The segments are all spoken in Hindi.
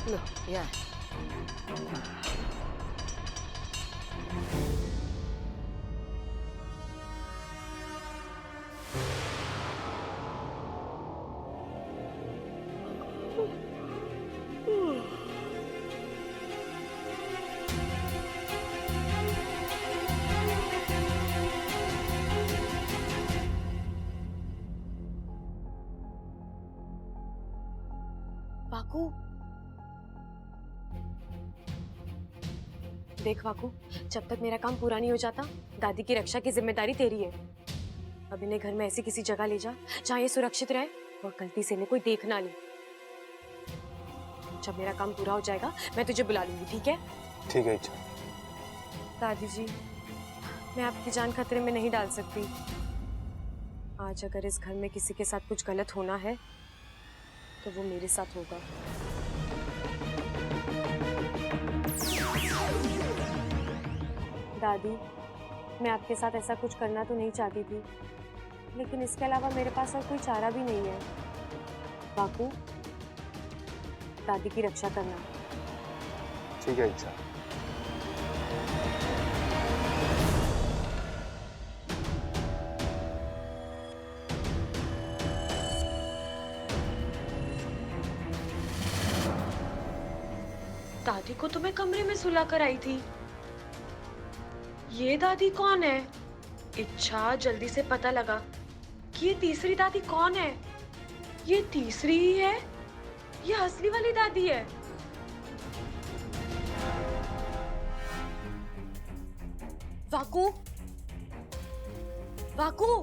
लो, या वाकू, देख वाकू, जब तक मेरा काम पूरा नहीं हो जाता दादी की रक्षा की जिम्मेदारी तेरी है। अब इन्हें घर में ऐसी किसी जगह ले जा जहाँ ये सुरक्षित रहे और गलती से इन्हें कोई देख ना ले। जब मेरा काम पूरा हो जाएगा मैं तुझे बुला लूंगी, ठीक है? ठीक है इच्छा। दादी जी, मैं आपकी जान खतरे में नहीं डाल सकती। आज अगर इस घर में किसी के साथ कुछ गलत होना है तो वो मेरे साथ होगा। दादी, मैं आपके साथ ऐसा कुछ करना तो नहीं चाहती थी, लेकिन इसके अलावा मेरे पास और कोई चारा भी नहीं है। बाकू, दादी की रक्षा करना। ठीक है इच्छा। दादी को तो मैं कमरे में सुला कर आई थी। ये दादी कौन है? इच्छा, जल्दी से पता लगा कि ये तीसरी दादी कौन है। ये तीसरी ही है, ये असली वाली दादी है। वाकू, वाकू,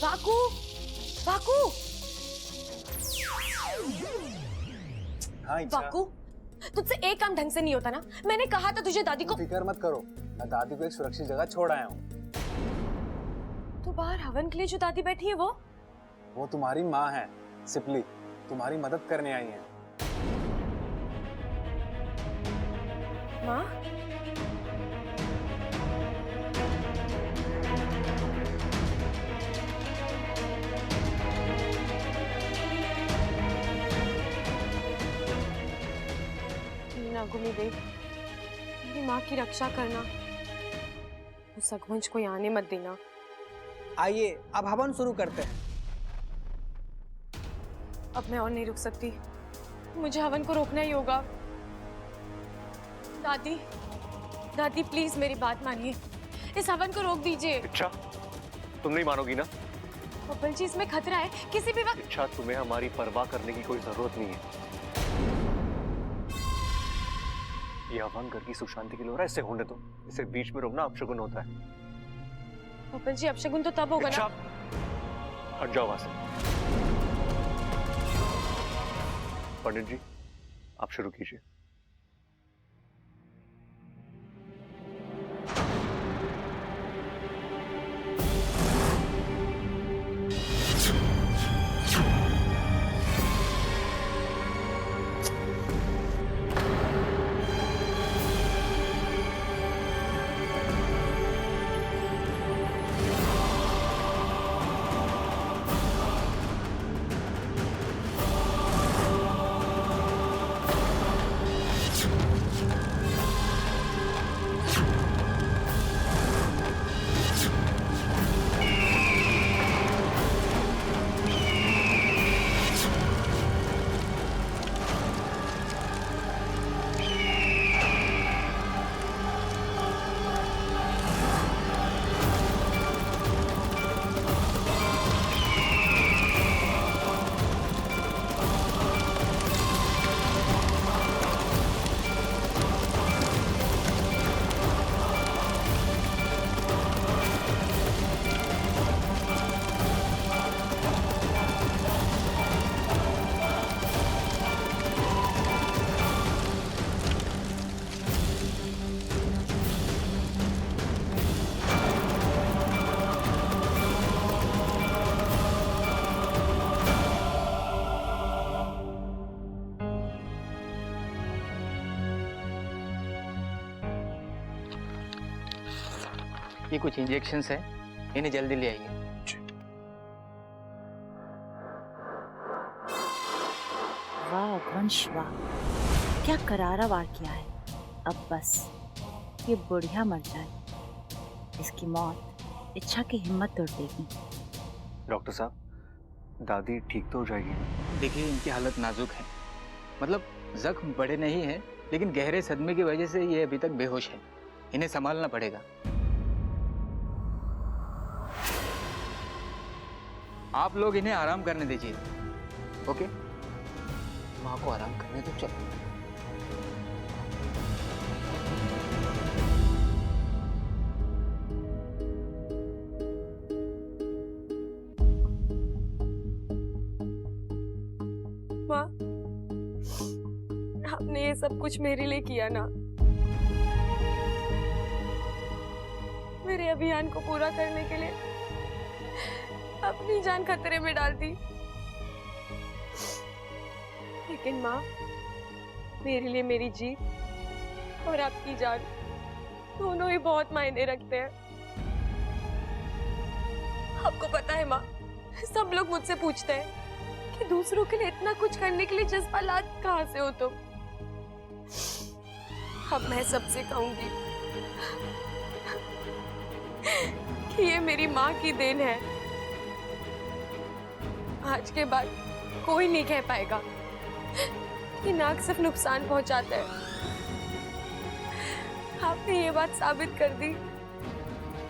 वाकू, वाकू, हाँ इच्छा। वाकू, तुझसे एक काम ढंग से नहीं होता ना। मैंने कहा था तुझे दादी को। फिक्र मत करो, मैं दादी को एक सुरक्षित जगह छोड़ आया हूँ। तो बाहर हवन के लिए जो दादी बैठी है वो तुम्हारी माँ है, सिपली, तुम्हारी मदद करने आई है। माँ? नागुमी देव, मेरी माँ की रक्षा करना। उस अघवंश को यहाँ आने मत देना। आइए अब हवन शुरू करते हैं। अब मैं और नहीं रुक सकती, मुझे हवन को रोकना ही होगा। दादी, दादी प्लीज मेरी बात मानिए, इस हवन को रोक दीजिए। इच्छा, तुम नहीं मानोगी ना? बब्बल जी, इसमें खतरा है, किसी भी वक्त। इच्छा, तुम्हें हमारी परवाह करने की कोई जरूरत नहीं है। ये हवन घर की सुख शांति के लिए हो रहा है, इसे होने दो। इसे बीच में रोकना अपशगुन होता है। बब्बल जी, अपशगुन तो तब होगा इच्छा, ना। हट जाओ वहां से। पंडित जी, आप शुरू कीजिए। ये कुछ इंजेक्शंस है, इन्हें जल्दी ले आइए। वाह वंश वाह, क्या करारा वार किया है। अब बस ये बुढ़िया मर जाए, इसकी मौत इच्छा की हिम्मत तोड़ देगी। डॉक्टर साहब, दादी ठीक तो हो जाएगी? देखिए, इनकी हालत नाजुक है, मतलब जख्म बड़े नहीं हैं, लेकिन गहरे सदमे की वजह से ये अभी तक बेहोश है। इन्हें संभालना पड़ेगा। आप लोग इन्हें आराम करने दीजिए। ओके, माँ को आराम करने दो। चलो। माँ, आपने ये सब कुछ मेरे लिए किया ना। मेरे अभियान को पूरा करने के लिए अपनी जान खतरे में डाल दी। लेकिन माँ, मेरे लिए मेरी जीत और आपकी जान दोनों ही बहुत मायने रखते हैं। आपको पता है माँ, सब लोग मुझसे पूछते हैं कि दूसरों के लिए इतना कुछ करने के लिए जज्बात कहाँ से हो तुम। अब मैं सबसे कहूंगी कि ये मेरी माँ की देन है। आज के बाद कोई नहीं कह पाएगा कि नाक सिर्फ नुकसान पहुंचाता है। आपने ये बात साबित कर दी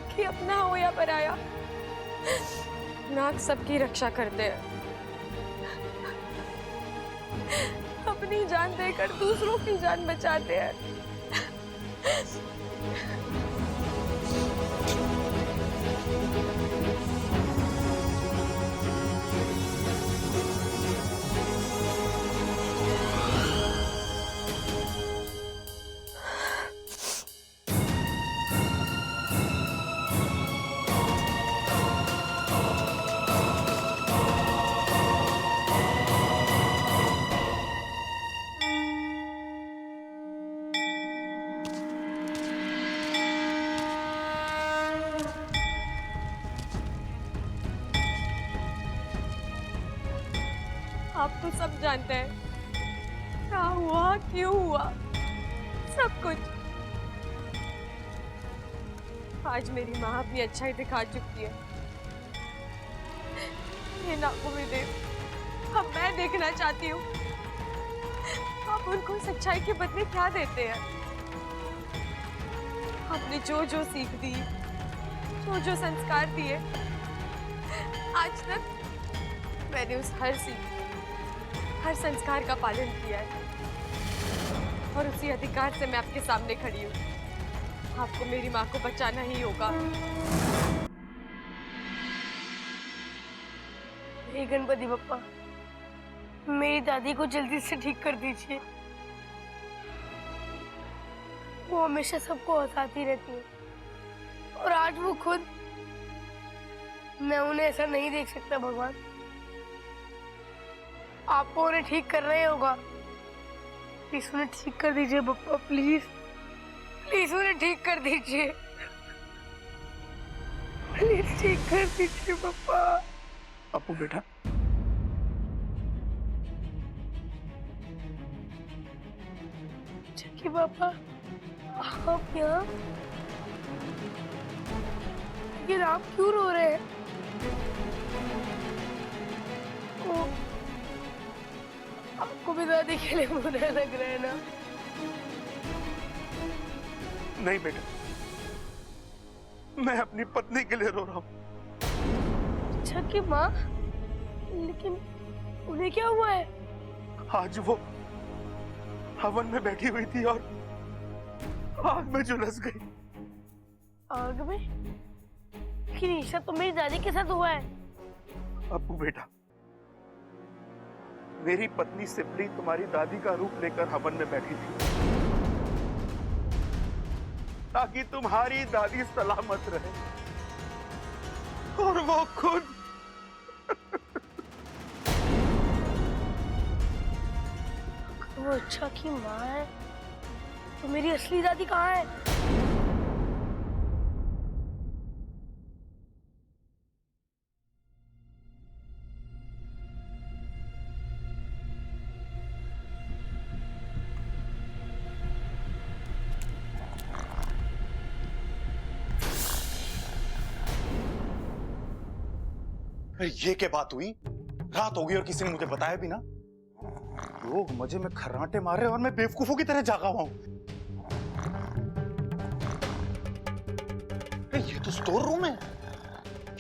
कि अपना हो या पराया, नाक सबकी रक्षा करते हैं। अपनी जान देकर दूसरों की जान बचाते हैं। आप तो सब जानते हैं क्या हुआ, क्यों हुआ, सब कुछ। आज मेरी माँ अपनी अच्छाई दिखा चुकी है। ये नागों में देव, अब मैं देखना चाहती हूँ आप उनको सच्चाई के बदले क्या देते हैं। आपने जो जो सीख दी, जो जो संस्कार दिए, आज तक मैंने उस हर सीख, हर संस्कार का पालन किया है और उसी अधिकार से मैं आपके सामने खड़ी हूँ। आपको मेरी माँ को बचाना ही होगा। हे गणपति बप्पा, मेरी दादी को जल्दी से ठीक कर दीजिए। वो हमेशा सबको हंसाती रहती है और आज वो खुद, मैं उन्हें ऐसा नहीं देख सकता। भगवान, आपको उन्हें ठीक करना ही होगा। प्लीज उन्हें ठीक कर दीजिए बप्पा, प्लीज प्लीज उन्हें ठीक कर दीजिए। प्लीज ठीक कर दीजिए बप्पा। अपू बेटा, चकी पापा, आप यहाँ? लेकिन आप क्यों रो रहे हैं? आपको भी दादी के लिए बुरा लग रहा है ना? नहीं बेटा, मैं अपनी पत्नी के लिए रो रहा हूँ। अच्छा की माँ, लेकिन उन्हें क्या हुआ है? आज वो हवन में बैठी हुई थी और आग में झुलस गई। आग में? लेकिन ईशा तो मेरी दादी के साथ हुआ है। अपू बेटा, मेरी पत्नी सिपली तुम्हारी दादी का रूप लेकर हवन में बैठी थी ताकि तुम्हारी दादी सलामत रहे, और वो खुद वो अच्छा की माँ है तो मेरी असली दादी कहाँ है? अरे ये क्या बात हुई? रात हो गई और किसी ने मुझे बताया भी ना। लोग मजे में खर्राटे मार रहे और मैं बेवकूफों की तरह जागा हुआ हूं। ये तो स्टोर रूम है,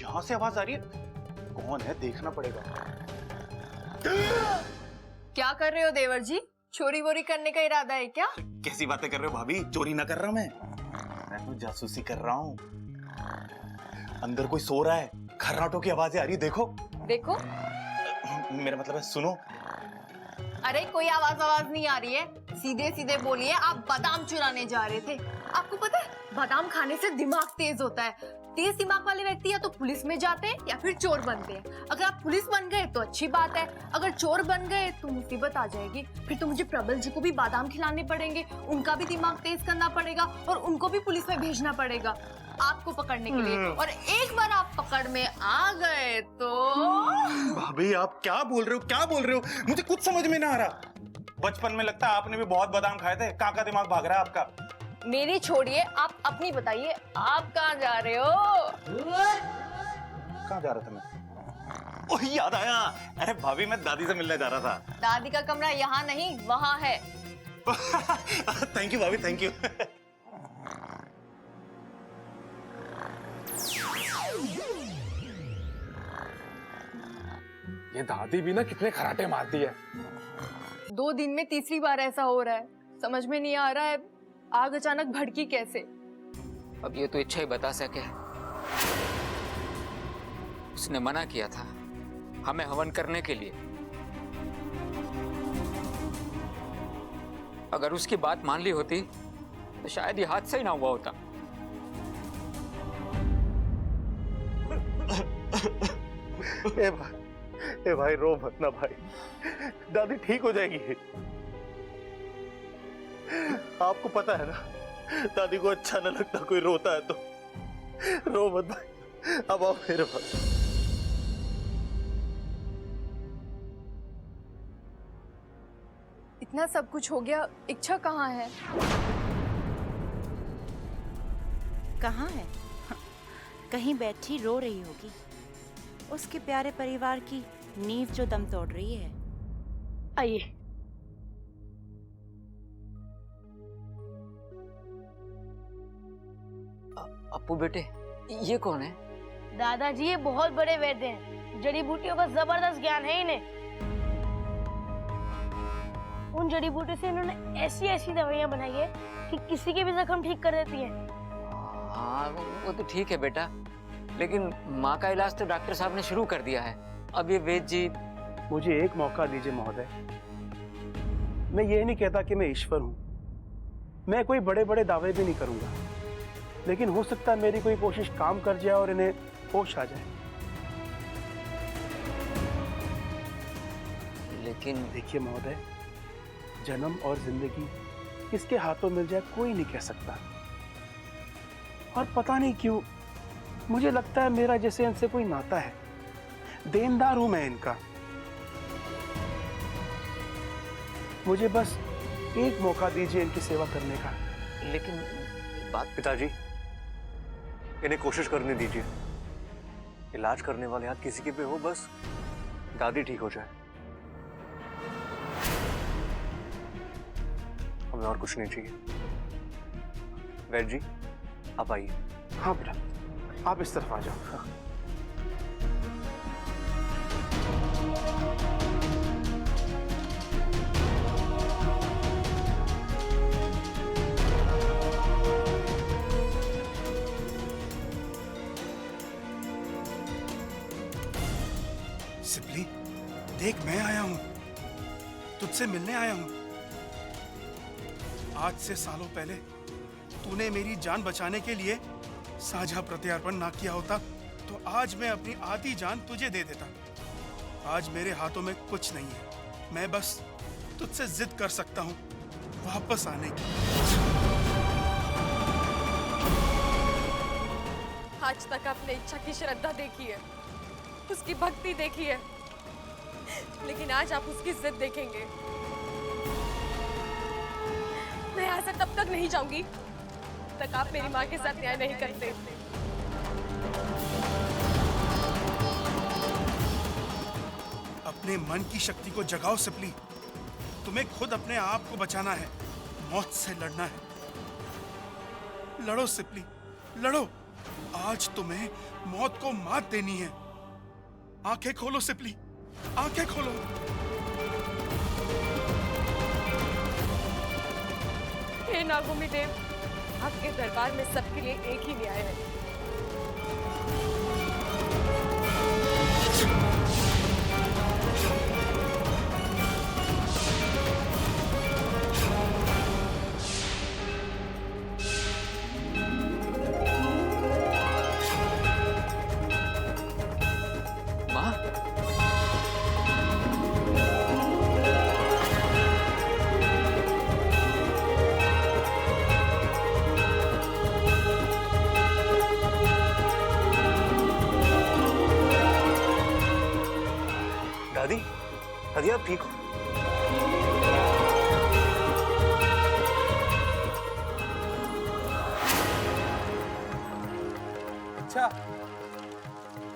यहां से आवाज आ रही है। कौन है देखना पड़ेगा। क्या कर रहे हो देवर जी? चोरी वोरी करने का इरादा है क्या? कैसी बातें कर रहे हो भाभी? चोरी ना कर रहा मैं तो जासूसी कर रहा हूँ। अंदर कोई सो रहा है, खर्राटों की आवाजें आ रही है। देखो देखो। मेरा मतलब है सुनो। अरे कोई आवाज नहीं आ रही है, सीधे सीधे बोलिए। आप बादाम चुराने जा रहे थे। आपको पता है बादाम खाने से दिमाग तेज होता है। तेज दिमाग वाले व्यक्ति या तो पुलिस में जाते हैं या फिर चोर बनते हैं। अगर आप पुलिस बन गए तो अच्छी बात है, अगर चोर बन गए तो मुसीबत आ जाएगी। फिर तो मुझे प्रबल जी को भी बादाम खिलाने पड़ेंगे, उनका भी दिमाग तेज करना पड़ेगा और उनको भी पुलिस में भेजना पड़ेगा आपको पकड़ने के लिए। और एक बार आप पकड़ में आ गए तो भाभी आप क्या बोल रहे हो, क्या बोल रहे हो? मुझे कुछ समझ में ना आ रहा। बचपन में लगता है आपने भी बहुत बादाम खाए थे। कहाँ का दिमाग भाग रहा है आपका? मेरी छोड़िए, आप अपनी बताइए, आप कहाँ जा रहे हो? कहाँ जा रहा था मैं? ओह याद आया। अरे भाभी मैं दादी से मिलने जा रहा था। दादी का कमरा यहाँ नहीं वहाँ है। थैंक यू भाभी, थैंक यू। ये दादी भी ना कितने खराटे मारती है। 2 दिन में तीसरी बार ऐसा हो रहा है। समझ में नहीं आ रहा है आग अचानक भड़की कैसे। अब ये तो इच्छा ही बता सके। उसने मना किया था हमें हवन करने के लिए। अगर उसकी बात मान ली होती तो शायद ये हादसा ही ना हुआ होता। ए भाई रो मत ना भाई, दादी ठीक हो जाएगी। आपको पता है ना दादी को अच्छा न लगता कोई रोता है तो। रो मत भाई, अब आओ मेरे पास। इतना सब कुछ हो गया, इच्छा कहाँ है? कहाँ है? कहीं बैठी रो रही होगी। उसके प्यारे परिवार की नींव जो दम तोड़ रही है। आइए। अप्पू बेटे, ये कौन है? दादाजी ये बहुत बड़े वैद्य हैं। जड़ी बूटियों का जबरदस्त ज्ञान है इन्हें। उन जड़ी बूटियों से इन्होंने ऐसी ऐसी दवाइयां बनाई है कि किसी के भी जख्म ठीक कर देती हैं। हाँ वो तो ठीक है बेटा, लेकिन माँ का इलाज तो डॉक्टर साहब ने शुरू कर दिया है। अब ये वैद्य जी। मुझे एक मौका दीजिए महोदय। मैं ये नहीं कहता कि मैं ईश्वर हूं, मैं कोई बड़े बड़े दावे भी नहीं करूंगा, लेकिन हो सकता है मेरी कोई कोशिश काम कर जाए और इन्हें होश आ जाए। लेकिन देखिए महोदय, जन्म और जिंदगी किसके हाथों मिल जाए कोई नहीं कह सकता। और पता नहीं क्यों मुझे लगता है मेरा जैसे इनसे कोई नाता है। देनदार हूं मैं इनका। मुझे बस एक मौका दीजिए इनकी सेवा करने का। लेकिन बात पिताजी, इन्हें कोशिश करने दीजिए। इलाज करने वाले हाथ किसी के भी हो, बस दादी ठीक हो जाए। हमें और कुछ नहीं चाहिए। वैद्य जी आप आइए। हाँ बेटा, आप इस तरफ आ जाओ। हाँ। सिपली, देख मैं आया हूं, तुझसे मिलने आया हूं। आज से सालों पहले तूने मेरी जान बचाने के लिए साझा प्रत्यार्पण ना किया होता तो आज मैं अपनी आधी जान तुझे दे देता। आज मेरे हाथों में कुछ नहीं है, मैं बस तुझसे जिद कर सकता हूं वापस आने की। आज तक आपने इच्छा की श्रद्धा देखी है, उसकी भक्ति देखी है, लेकिन आज आप उसकी जिद देखेंगे। मैं यहाँ से तब तक नहीं जाऊंगी तक आप मेरी माँ के साथ न्याय नहीं करते। अपने मन की शक्ति को जगाओ सिपली। तुम्हें खुद अपने आप को बचाना है, मौत से लड़ना है। लड़ो सिपली, लड़ो। आज तुम्हें मौत को मात देनी है। आंखें खोलो सिपली, आंखें खोलो। हे नागोमी देव, आपके दरबार में सबके लिए एक ही न्याय है। माँ, दादी, दादी आप ठीक हो? अच्छा,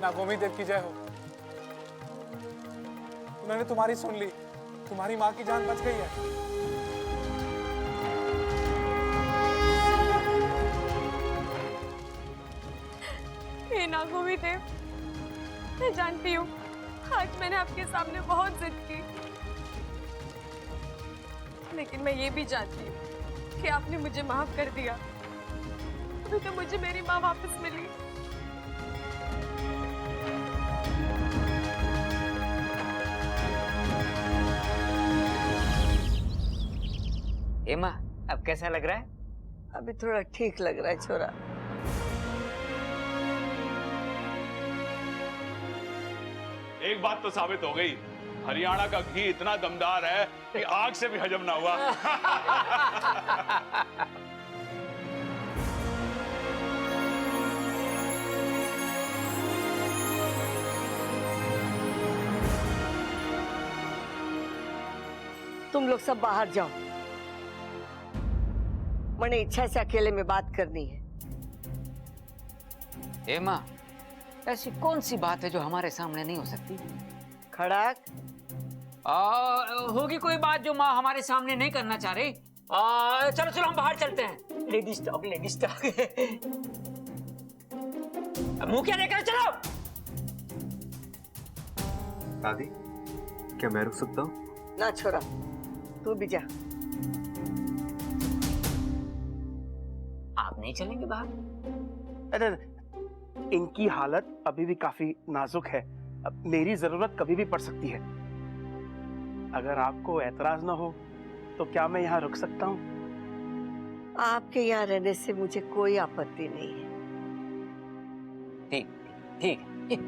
नागोमी देव की जय हो। उन्होंने तुम्हारी सुन ली, तुम्हारी माँ की जान बच गई है। हे नागोमी देव, मैं जानती हूँ आज मैंने आपके सामने बहुत जिद की, लेकिन मैं ये भी जानती हूँ कि आपने मुझे माफ कर दिया। अभी तो मुझे मेरी माँ वापस मिली। एमा, अब कैसा लग रहा है? अभी थोड़ा ठीक लग रहा है छोरा। एक बात तो साबित हो गई, हरियाणा का घी इतना दमदार है कि आग से भी हजम ना हुआ। तुम लोग सब बाहर जाओ, मैंने इच्छा से अकेले में बात करनी है। एमा, ऐसी कौन सी बात है जो हमारे सामने नहीं हो सकती? खड़ाक, होगी कोई बात जो माँ हमारे सामने नहीं करना चाह रही? चलो चलो हम बाहर चलते हैं। Ladies talk, ladies talk. मुंह क्या लेकर चलो। दादी, क्या मैं रुक सकता हूँ? ना छोरा, तू भी जा। आप नहीं चलेंगे बाहर? अरे, इनकी हालत अभी भी काफी नाजुक है। अब मेरी जरूरत कभी भी पड़ सकती है। अगर आपको ऐतराज ना हो तो क्या मैं यहाँ रुक सकता हूँ? आपके यहाँ रहने से मुझे कोई आपत्ति नहीं है। ठीक ठीक ठीक।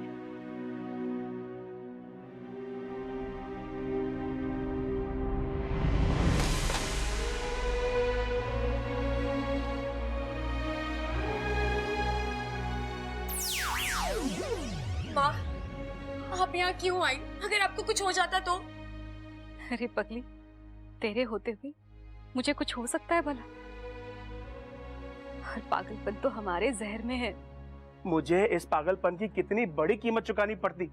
माँ, आप यहाँ क्यों आई? अगर आपको कुछ हो जाता तो? अरे पगली, तेरे होते हुए मुझे कुछ हो सकता है भला? हर पागलपन तो हमारे जहर में है। मुझे इस पागलपन की कितनी बड़ी कीमत चुकानी पड़ती।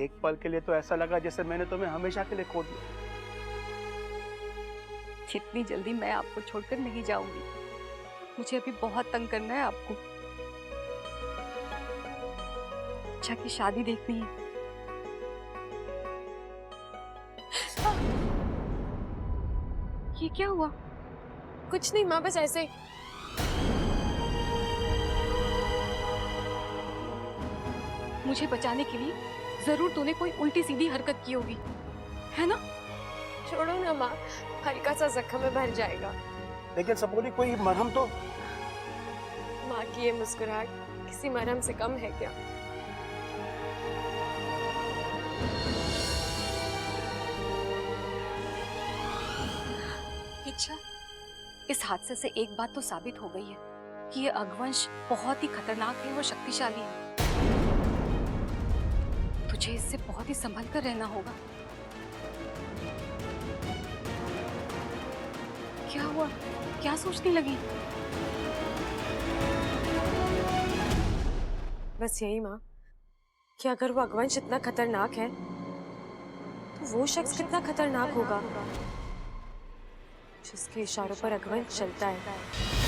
एक पल के लिए तो ऐसा लगा जैसे मैंने तुम्हें हमेशा के लिए खो दिया। जितनी जल्दी मैं आपको छोड़कर नहीं जाऊंगी। मुझे अभी बहुत तंग करना है आपको। अच्छा की शादी देखनी है। ये क्या हुआ? कुछ नहीं माँ, बस ऐसे। मुझे बचाने के लिए जरूर तूने कोई उल्टी सीधी हरकत की होगी, है ना? छोड़ो ना माँ, हल्का सा जख्म में भर जाएगा। लेकिन सबोली, कोई मरहम तो। माँ की ये मुस्कुराहट किसी मरहम से कम है क्या? अच्छा, इस हादसे से एक बात तो साबित हो गई है कि ये अघवंश बहुत ही खतरनाक है और शक्तिशाली है। तुझे इससे बहुत ही संभल कर रहना होगा। क्या हुआ? क्या सोचने लगी? बस यही माँ, कि अगर वो अघवंश इतना खतरनाक है तो वो शख्स कितना खतरनाक होगा जिसके इशारों पर अगवंश चलता है।